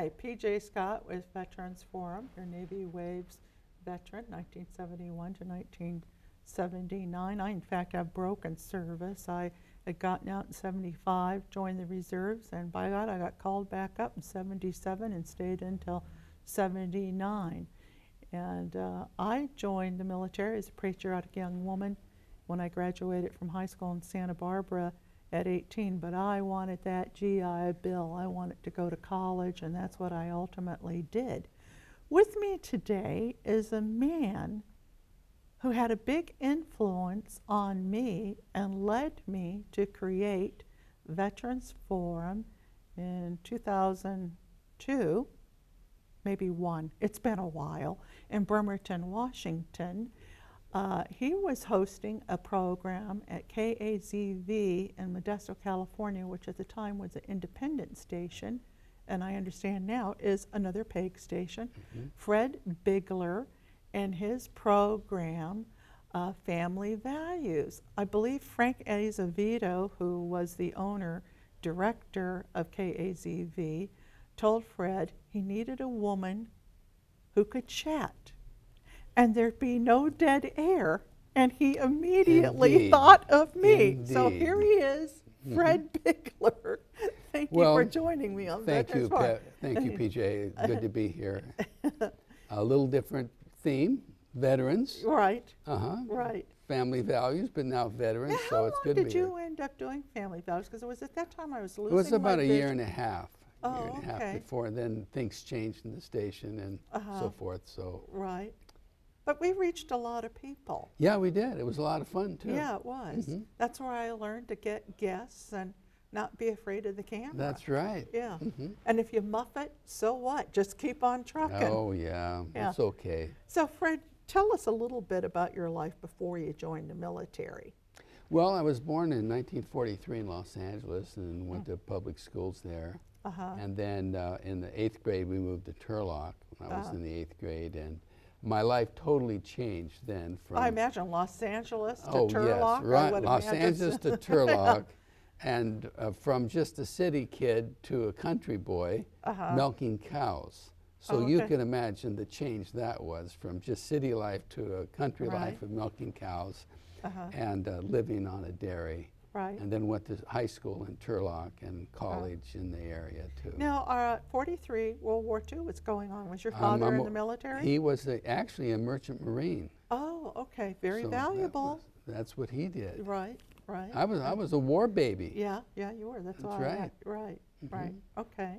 Hi, PJ Scott with Veterans Forum, your Navy Waves veteran, 1971 to 1979. I, in fact, have broken service. I had gotten out in 75, joined the reserves, and by God, I got called back up in 77 and stayed until 79. And I joined the military as a patriotic young woman when I graduated from high school in Santa Barbara at 18, but I wanted that GI Bill. I wanted to go to college, and that's what I ultimately did. With me today is a man who had a big influence on me and led me to create Veterans Forum in 2002, maybe one. It's been a while, in Bremerton, Washington. He was hosting a program at KAZV in Modesto, California, which at the time was an independent station, and I understand now is another PEG station. Fred Bigler and his program, Family Values. I believe Frank Azevedo, who was the owner, director of KAZV, told Fred he needed a woman who could chat and there'd be no dead air, and he immediately thought of me. Indeed. So here he is, Fred Bigler. Thank you for joining me on Veterans Forum. Thank you, PJ. Good to be here. A little different theme, veterans. Right. Right. Family values, but now veterans, Now, so it's good to be here. how long did you end up doing family values? Because it was at that time I was losing It was about my a year vision. and a half. Oh, year and a half okay. before, and then things changed in the station and so forth. So Right. But we reached a lot of people. yeah, we did. It was a lot of fun too. Yeah, it was. That's where I learned to get guests and not be afraid of the camera. That's right. Yeah. And if you muff it, so what? Just keep on trucking. Oh yeah, it's okay. So Fred, tell us a little bit about your life before you joined the military. Well, I was born in 1943 in Los Angeles and went to public schools there. And then in the 8th grade, we moved to Turlock when I was in the 8th grade. And my life totally changed then from... I imagine Los Angeles to Turlock. Turlock. Yes, right, Los Los Angeles to Turlock. And from just a city kid to a country boy milking cows. So you can imagine the change that was from just city life to a country life of milking cows and living on a dairy. Right. And then went to high school in Turlock and college in the area too. Now, 43, World War II was going on. Was your father in the military? He was actually a merchant marine. Oh, okay. Very So valuable. That's what he did. Right, right. I was a war baby. Yeah, yeah, you were. That's all right. Right, right. Okay.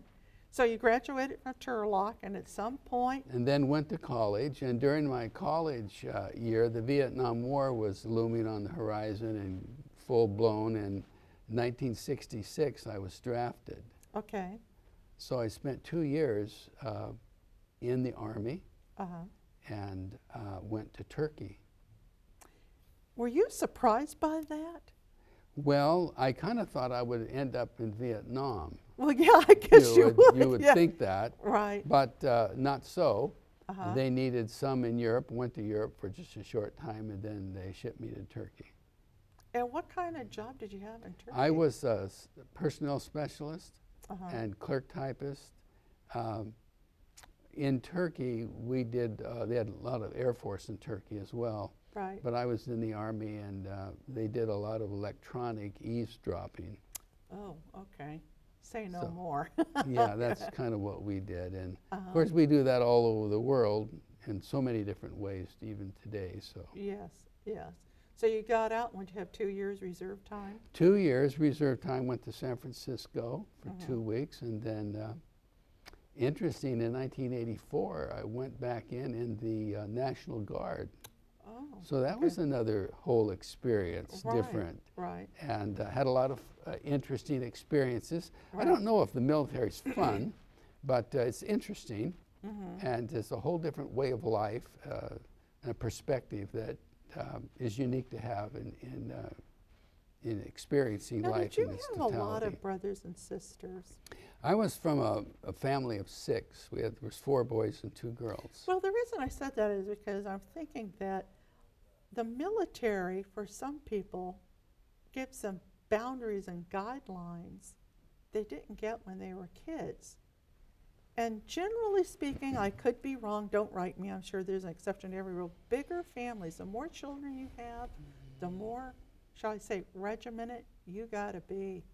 So you graduated from Turlock, and at some point... And then went to college, and during my college year, the Vietnam War was looming on the horizon and full-blown. In 1966, I was drafted. Okay. So I spent 2 years in the Army and went to Turkey. Were you surprised by that? Well, I kind of thought I would end up in Vietnam. Well, yeah, I guess you would. You would think that. Right. But not so. They needed some in Europe, went to Europe for just a short time, and then they shipped me to Turkey. And what kind of job did you have in Turkey? I was a personnel specialist and clerk typist. In Turkey, we did, they had a lot of Air Force in Turkey as well. Right. But I was in the Army, and they did a lot of electronic eavesdropping. Oh, okay. Say no more. Yeah, that's kind of what we did. And of course, we do that all over the world in so many different ways, even today. So yes, yes. So you got out, and would you have 2 years reserve time? 2 years reserve time, went to San Francisco for 2 weeks, and then interesting, in 1984, I went back in the National Guard. Oh, so that was another whole experience, different. Right. And had a lot of interesting experiences. I don't know if the military's fun, but it's interesting, and it's a whole different way of life and a perspective that is unique to have in experiencing life in its totality. Did you have a lot of brothers and sisters? I was from a family of 6. There was 4 boys and 2 girls. Well, the reason I said that is because I'm thinking that the military, for some people, gives them boundaries and guidelines they didn't get when they were kids. And generally speaking, I could be wrong, don't write me, I'm sure there's an exception to every rule. Bigger families, the more children you have, the more, shall I say, regimented you gotta be.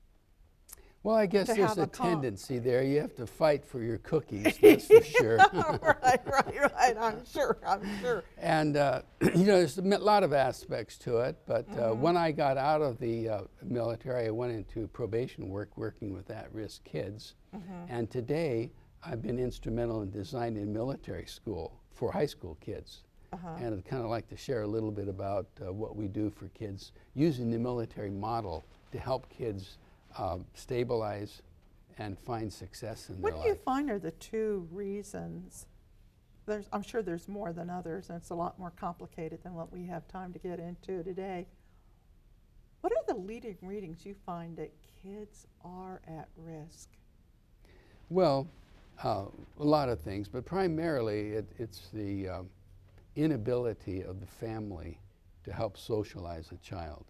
Well, I guess To there's have a a tendency there. You have to fight for your cookies, that's for sure. Right, I'm sure. And, you know, there's a lot of aspects to it, but when I got out of the military, I went into probation work, working with at-risk kids. And today, I've been instrumental in designing a military school for high school kids. And I'd kind of like to share a little bit about what we do for kids using the military model to help kids stabilize and find success in their What life. do you find are the two reasons? I'm sure there's more than others, and it's a lot more complicated than what we have time to get into today. What are the leading readings you find that kids are at risk? Well, a lot of things, but primarily it's the inability of the family to help socialize a child.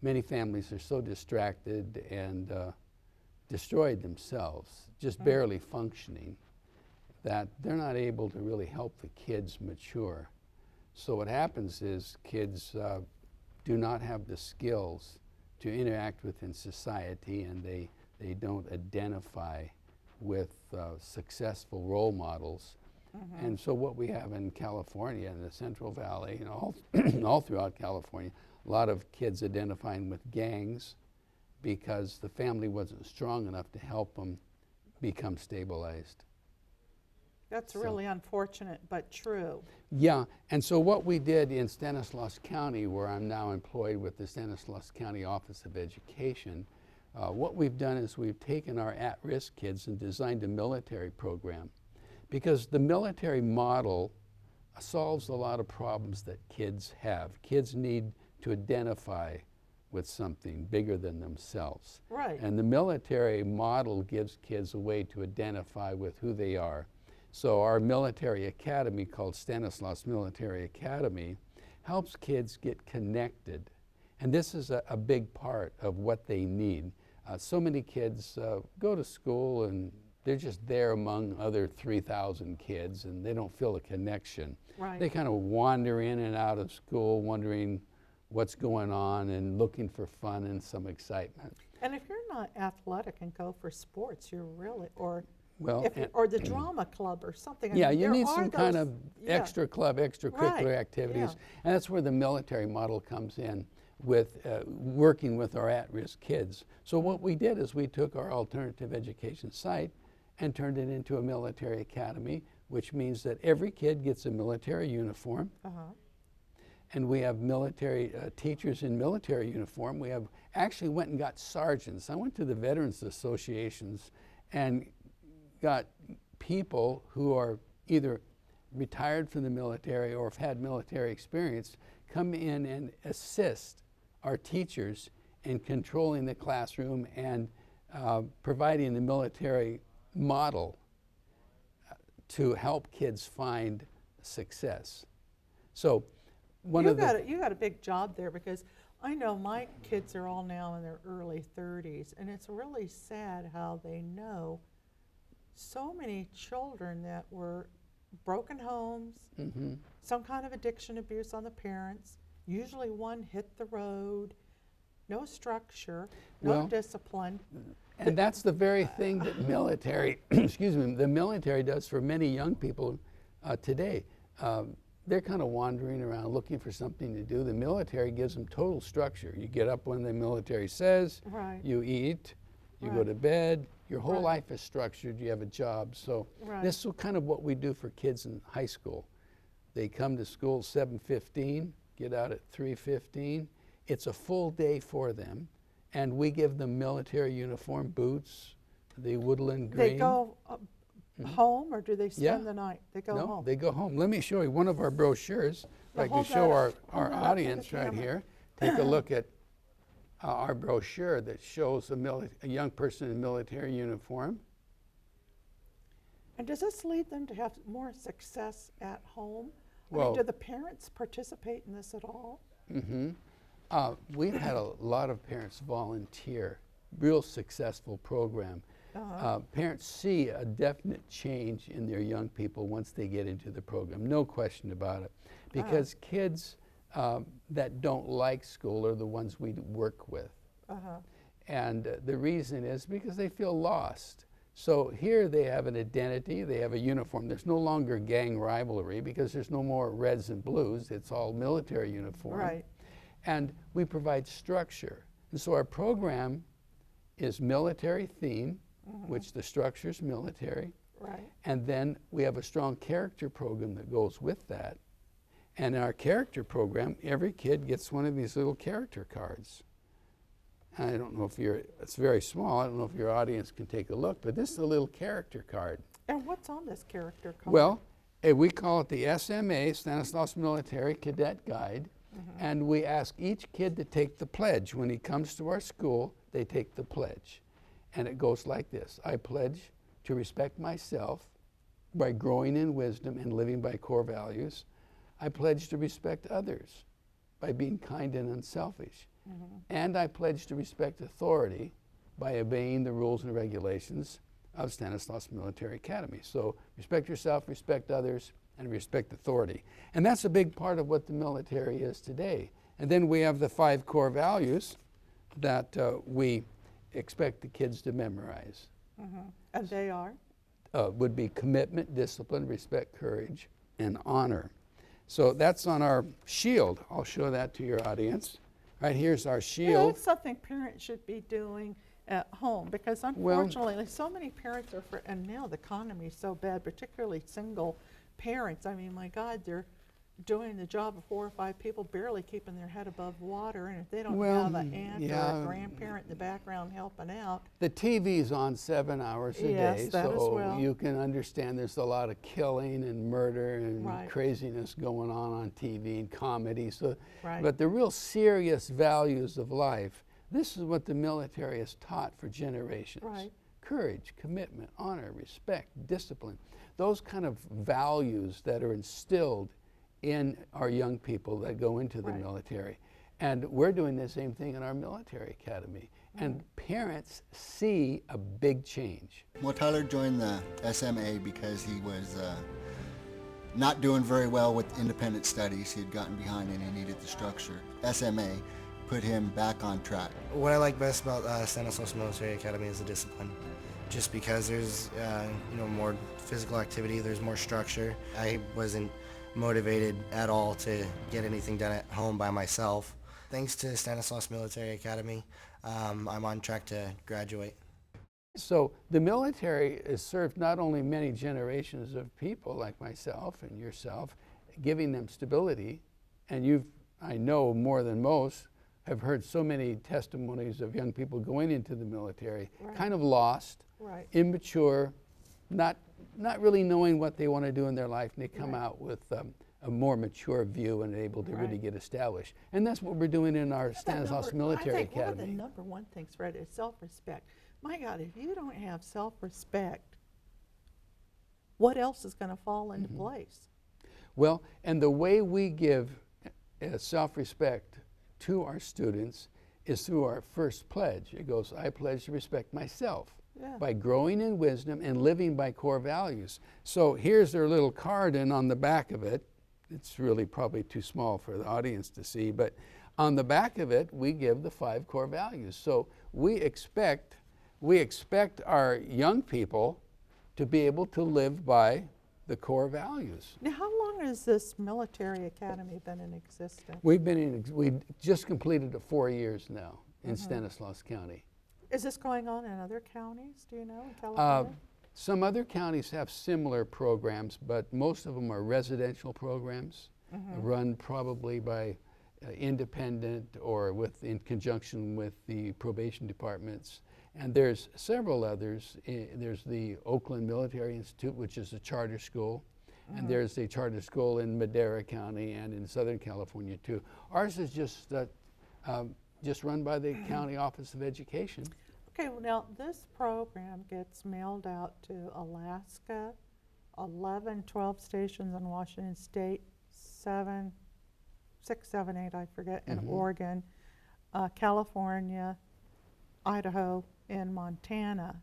Many families are so distracted and destroyed themselves, just barely functioning, that they're not able to really help the kids mature. So what happens is kids do not have the skills to interact within society, and they don't identify with successful role models. And so what we have in California, in the Central Valley, and all throughout California, a lot of kids identifying with gangs because the family wasn't strong enough to help them become stabilized. That's really unfortunate, but true. Yeah, and so what we did in Stanislaus County, where I'm now employed with the Stanislaus County Office of Education, what we've done is we've taken our at-risk kids and designed a military program, because the military model solves a lot of problems that kids have. Kids need to identify with something bigger than themselves. Right. And the military model gives kids a way to identify with who they are. So our military academy, called Stanislaus Military Academy, helps kids get connected. And this is a big part of what they need. So many kids go to school and they're just there among other 3,000 kids, and they don't feel a connection. Right. They kind of wander in and out of school wondering what's going on and looking for fun and some excitement. And if you're not athletic and go for sports, you're really, or Well, or the drama club or something. I yeah, mean, you there need are some kind those- of yeah. extra club, extracurricular Right, activities. yeah. And that's where the military model comes in, with working with our at-risk kids. So what we did is we took our alternative education site and turned it into a military academy, which means that every kid gets a military uniform. And we have military teachers in military uniform. We have actually went and got sergeants. I went to the Veterans Associations and got people who are either retired from the military or have had military experience come in and assist our teachers in controlling the classroom and providing the military model to help kids find success. So you got a big job there, because I know my kids are all now in their early 30s, and it's really sad how they know so many children that were broken homes, some kind of addiction abuse on the parents, usually one hit the road, no structure, no discipline. And that's the very thing that military, excuse me, the military does for many young people today. They're kind of wandering around looking for something to do. The military gives them total structure. You get up when the military says, you eat, you go to bed, your whole life is structured, you have a job. So this is kind of what we do for kids in high school. They come to school 7:15, get out at 3:15. It's a full day for them, and we give them military uniform, boots, the woodland green. They go home, or do they spend the night? They go home. No, they go home. Let me show you one of our brochures. I'd like to show our audience right here. Take a look at our brochure that shows a young person in military uniform. And does this lead them to have more success at home? I Well, mean, do the parents participate in this at all? We've had a lot of parents volunteer, real successful program. Parents see a definite change in their young people once they get into the program, no question about it. Because kids that don't like school are the ones we work with. And the reason is because they feel lost. So here they have an identity, they have a uniform. There's no longer gang rivalry because there's no more reds and blues. It's all military uniform. Right. And we provide structure. And so our program is military theme, which the structure is military. Right. And then we have a strong character program that goes with that. And in our character program, every kid gets one of these little character cards. I don't know if it's very small, I don't know if your audience can take a look, but this is a little character card. And what's on this character card? Well, we call it the SMA, Stanislaus Military Cadet Guide, and we ask each kid to take the pledge. When he comes to our school, they take the pledge. And it goes like this: I pledge to respect myself by growing in wisdom and living by core values. I pledge to respect others by being kind and unselfish. And I pledge to respect authority by obeying the rules and regulations of Stanislaus Military Academy. So respect yourself, respect others, and respect authority. And that's a big part of what the military is today. And then we have the 5 core values that we expect the kids to memorize. And they are? Would be commitment, discipline, respect, courage, and honor. So that's on our shield. I'll show that to your audience. Right, here's our shield. That's something parents should be doing at home, because unfortunately so many parents are, and now the economy is so bad, particularly single parents. I mean, my God, they're doing the job of 4 or 5 people, barely keeping their head above water, and if they don't have an aunt or a grandparent in the background helping out. The TV's on 7 hours a day, so you can understand there's a lot of killing and murder and craziness going on TV and comedy. So, but the real serious values of life, this is what the military has taught for generations. Courage, commitment, honor, respect, discipline. Those kind of values that are instilled in our young people that go into the military. And we're doing the same thing in our military academy. And parents see a big change. Well, Tyler joined the SMA because he was not doing very well with independent studies. He had gotten behind and he needed the structure. SMA put him back on track. What I like best about Stanislaus Military Academy is the discipline. Just because there's more physical activity, there's more structure. I wasn't motivated at all to get anything done at home by myself. Thanks to Stanislaus Military Academy, I'm on track to graduate. So the military has served not only many generations of people like myself and yourself, giving them stability, and I know more than most, have heard so many testimonies of young people going into the military, kind of lost, immature, not really knowing what they want to do in their life, and they come out with a more mature view and able to really get established. And that's what we're doing in our Stanislaus Military Academy. One of the number one things, Fred, is self-respect. My God, if you don't have self-respect, what else is going to fall into place? Well, and the way we give self-respect to our students is through our first pledge. It goes, I pledge to respect myself. By growing in wisdom and living by core values. So here's their little card, and on the back of it, it's really probably too small for the audience to see, but on the back of it, we give the 5 core values. So we expect our young people to be able to live by the core values. Now, how long has this military academy been in existence? We just completed 4 years now in Stanislaus County. Is this going on in other counties, do you know, in California? Some other counties have similar programs, but most of them are residential programs run probably by independent or in conjunction with the probation departments. And there's several others. There's the Oakland Military Institute, which is a charter school. And there's a charter school in Madera County and in Southern California too. Ours is just run by the County Office of Education. Okay, well now this program gets mailed out to Alaska, 11, 12 stations in Washington State, 6, 7, 8, I forget, in Oregon, California, Idaho, and Montana.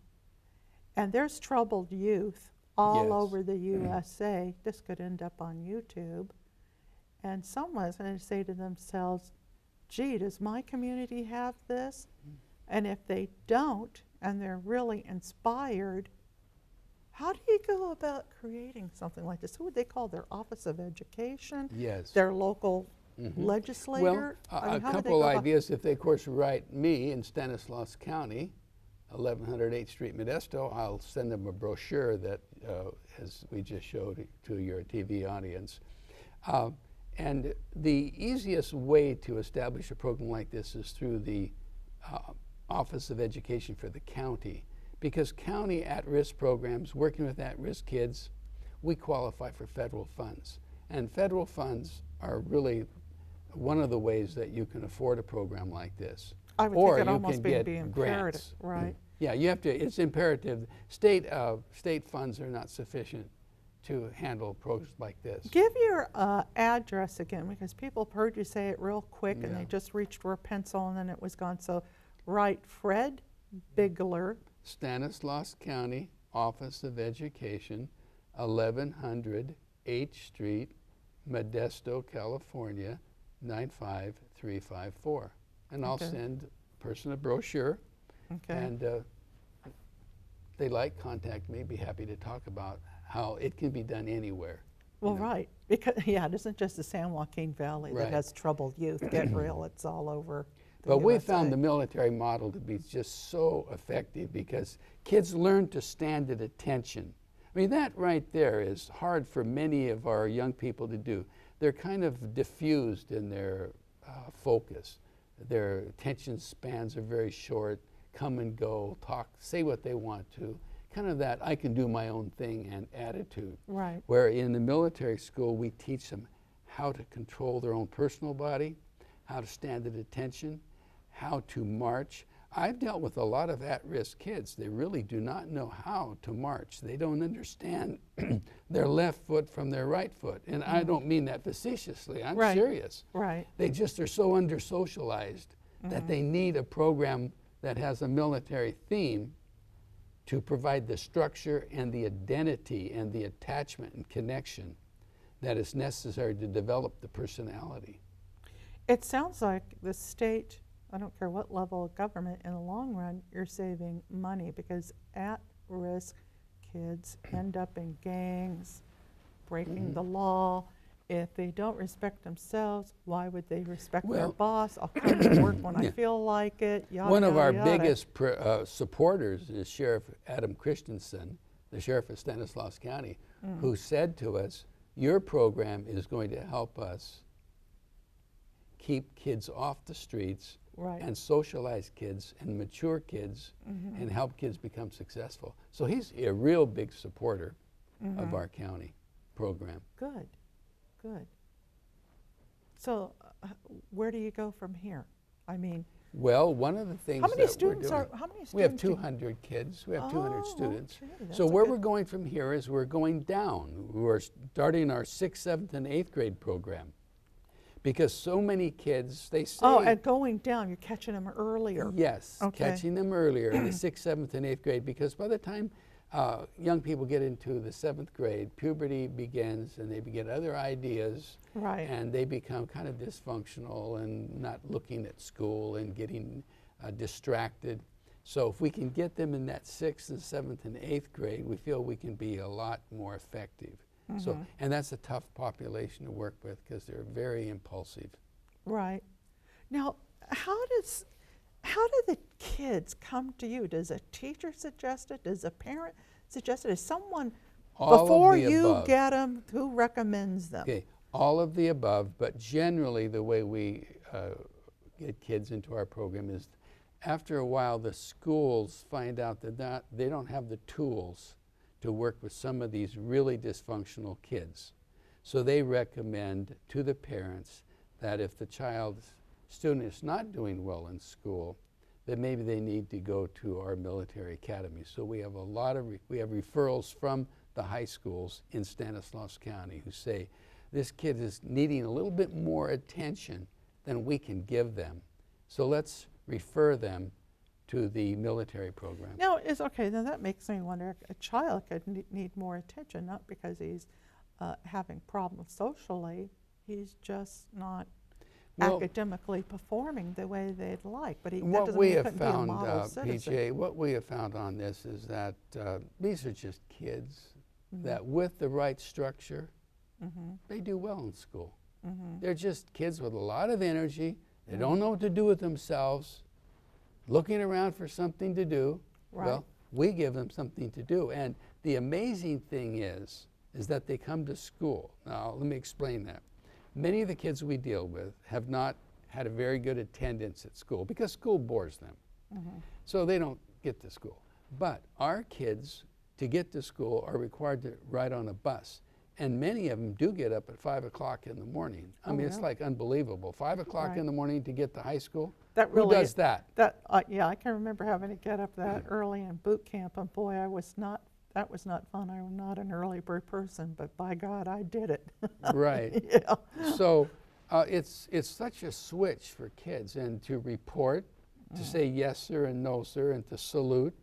And there's troubled youth all Yes. over the USA. This could end up on YouTube. And someone's going to say to themselves, gee, does my community have this? And if they don't, and they're really inspired, how do you go about creating something like this? Who would they call their Office of Education? Yes. Their local Well, legislator? I mean, a how do they couple go about- ideas. If they, of course, write me in Stanislaus County, 1100 8th Street, Modesto, I'll send them a brochure that, as we just showed to your TV audience. And the easiest way to establish a program like this is through the Office of Education for the county, because county at-risk programs, working with at-risk kids, we qualify for federal funds. And federal funds are really one of the ways that you can afford a program like this. I would or think it you almost can be get imperative, grants. right? Yeah, you have to, it's imperative. State funds are not sufficient to handle programs like this. Give your address again, because people have heard you say it real quick and they Yeah. just reached for a pencil and then it was gone. So write Fred Bigler, Stanislaus County Office of Education, 1100 H Street, Modesto, California, 95354. And I'll Okay. send a person a brochure. okay? And if they like, contact me. Be happy to talk about how it can be done anywhere. Well, know. right, because, yeah, it isn't just the San Joaquin Valley Right. that has troubled youth. Get real, it's all over the But we USA. found the military model to be just so effective because kids learn to stand at attention. I mean, that right there is hard for many of our young people to do. They're kind of diffused in their focus. Their attention spans are very short, come and go, talk, say what they want to. Kind of that I can do my own thing and attitude. Right, Where in the military school, we teach them how to control their own personal body, how to stand at attention, how to march. I've dealt with a lot of at-risk kids. They really do not know how to march. They don't understand their left foot from their right foot. And I don't mean that facetiously. I'm Right. serious. right. They just are so under-socialized that they need a program that has a military theme to provide the structure and the identity and the attachment and connection that is necessary to develop the personality. It sounds like the state, I don't care what level of government, in the long run, you're saving money because at-risk kids end up in gangs, breaking the law. If they don't respect themselves, why would they respect their Well, boss? I'll come to work when I Yeah. feel like it, yada, One of yada, our yada. biggest supporters is Sheriff Adam Christensen, the sheriff of Stanislaus County, who said to us, your program is going to help us keep kids off the streets Right. and socialize kids and mature kids and help kids become successful. So he's a real big supporter of our county program. Good, good. So where do you go from here? I mean, Well, one of the things how many that students we're doing, how many students? we have do you- 200 kids. We have 200 Oh, students. okay, that's So a where good- we're going from here is we're going down. We're starting our 6th, 7th, and 8th grade program. Because so many kids, they say, Oh, and going down, you're catching them earlier. yes, Okay. catching them earlier in the 6th, 7th, and 8th grade, because by the time young people get into the 7th grade, puberty begins and they begin other ideas, Right. and they become kind of dysfunctional and not looking at school and getting distracted. So if we can get them in that 6th and 7th and 8th grade, we feel we can be a lot more effective. So, and that's a tough population to work with because they're very impulsive. Right. Now, how do the kids come to you? Does a teacher suggest it? Does a parent suggest it? Is someone, All of before the you above. get them, who recommends them? Okay, all of the above, but generally the way we get kids into our program is after a while the schools find out that they don't have the tools to work with some of these really dysfunctional kids. So they recommend to the parents that if the student is not doing well in school, that maybe they need to go to our military academy. So we have we have referrals from the high schools in Stanislaus County who say, this kid is needing a little bit more attention than we can give them. So let's refer them to the military program. Now, okay, then that makes me wonder, a child could need more attention, not because he's having problems socially, he's just not academically performing the way they'd like, but that What doesn't we mean he have couldn't be a found, model citizen. PJ, what we have found on this is that these are just kids that with the right structure, they do well in school. They're just kids with a lot of energy. They don't know what to do with themselves, looking around for something to do. Right. Well, we give them something to do. And the amazing thing is that they come to school. Now, let me explain that. Many of the kids we deal with have not had a very good attendance at school because school bores them. So they don't get to school. But our kids, to get to school, are required to ride on a bus. And many of them do get up at 5 o'clock in the morning. I mean, it's like unbelievable. 5 o'clock in the morning to get to high school? Who does that? Yeah, I can remember having to get up that early in boot camp, and boy, that was not fun. I'm not an early bird person, but by God, I did it. Right. Yeah. So it's such a switch for kids, and to report, to say yes, sir, and no, sir, and to salute.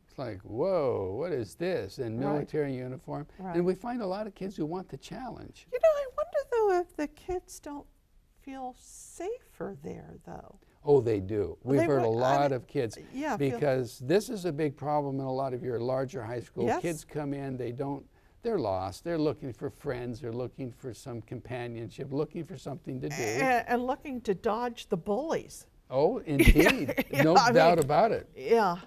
It's like, whoa, what is this? And military uniform. And we find a lot of kids who want the challenge. You know, I wonder, though, if the kids don't feel safer there, though. Oh, they do. We've heard a lot of kids, because this is a big problem in a lot of your larger high school. Yes. Kids come in, they're lost. They're looking for friends. They're looking for some companionship, looking for something to do. And looking to dodge the bullies. Oh, indeed. No doubt about it. Yeah.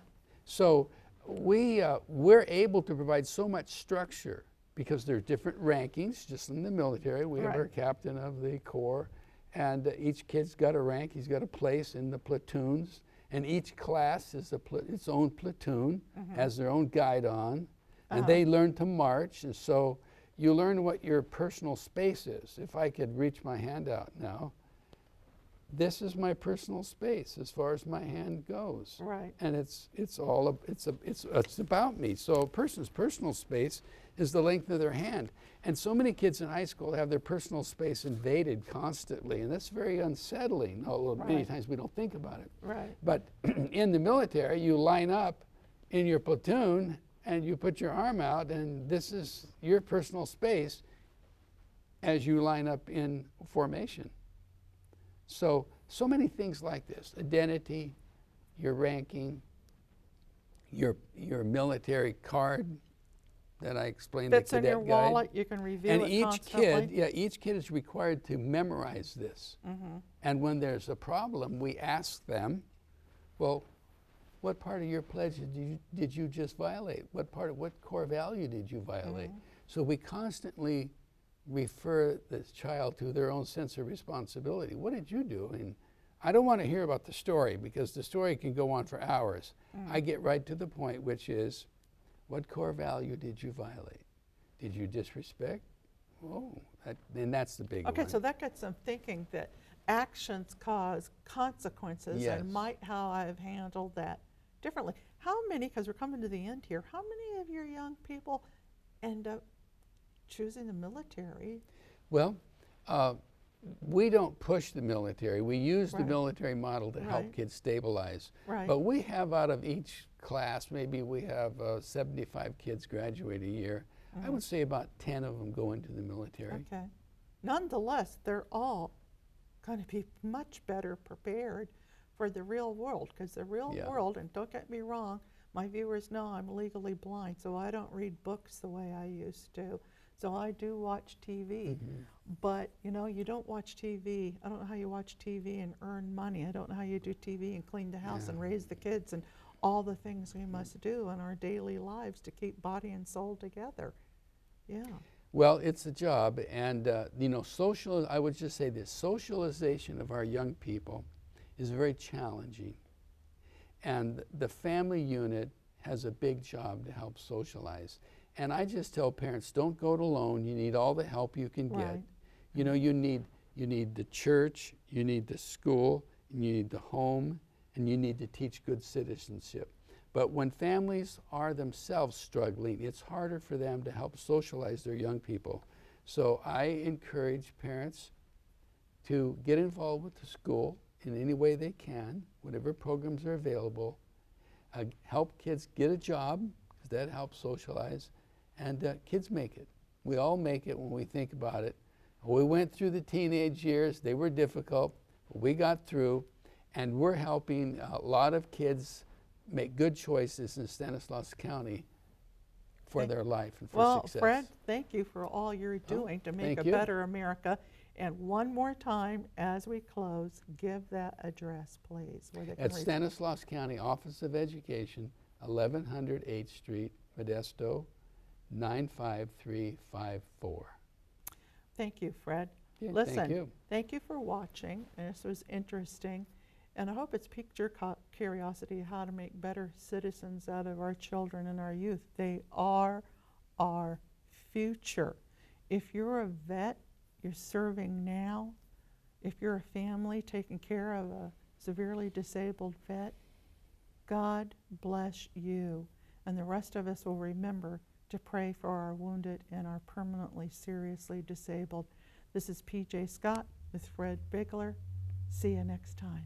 So we're able to provide so much structure because there are different rankings, just in the military. We have our captain of the corps, and each kid's got a rank. He's got a place in the platoons, and each class is its own platoon, has their own guide on, and they learn to march. And so you learn what your personal space is. If I could reach my hand out now, this is my personal space as far as my hand goes. Right. And it's about me. So a person's personal space is the length of their hand. And so many kids in high school have their personal space invaded constantly, and that's very unsettling, although many times we don't think about it. Right. But in the military, you line up in your platoon and you put your arm out, and this is your personal space as you line up in formation. So many things like this: identity, your ranking, your military card that I explained, Fits the cadet in your guide. wallet, you can review And it each constantly. each kid is required to memorize this. And when there's a problem, we ask them, well, what part of your pledge did you just violate? What core value did you violate? So we constantly refer the child to their own sense of responsibility. What did you do? And I don't want to hear about the story, because the story can go on for hours. I get right to the point, which is, what core value did you violate? Did you disrespect? Oh, and that's the big one. Okay, so that gets them thinking that actions cause consequences, and might how I've handled that differently. How many, because we're coming to the end here, how many of your young people end up choosing the military? Well, we don't push the military. We use the military model to help kids stabilize. But we have, out of each class, maybe we have 75 kids graduate a year. I would say about 10 of them go into the military. Okay. Nonetheless, they're all going to be much better prepared for the real world, because the real world, and don't get me wrong, my viewers know I'm legally blind, so I don't read books the way I used to. So I do watch TV, but you know, you don't watch TV. I don't know how you watch TV and earn money. I don't know how you do TV and clean the house and raise the kids and all the things we must do in our daily lives to keep body and soul together. Yeah. Well, it's a job, and you know, I would just say this: socialization of our young people is very challenging, and the family unit has a big job to help socialize. And I just tell parents, don't go it alone. You need all the help you can get. You know, you need the church, you need the school, and you need the home, and you need to teach good citizenship. But when families are themselves struggling, it's harder for them to help socialize their young people. So I encourage parents to get involved with the school, in any way they can, whatever programs are available, help kids get a job, because that helps socialize, and kids make it. We all make it when we think about it. We went through the teenage years. They were difficult, but we got through, and we're helping a lot of kids make good choices in Stanislaus County for their life and for success. Fred, thank you for all you're doing to make a better America. And one more time, as we close, give that address, please. Where they can At Stanislaus County Office of Education, 1100 8th Street, Modesto, 95354. Thank you, Fred. Yeah, Listen, thank you for watching, and this was interesting. And I hope it's piqued your curiosity how to make better citizens out of our children and our youth. They are our future. If you're a vet, you're serving now. If you're a family taking care of a severely disabled vet, God bless you. And the rest of us will remember to pray for our wounded and our permanently seriously disabled. This is P.J. Scott with Fred Bigler. See you next time.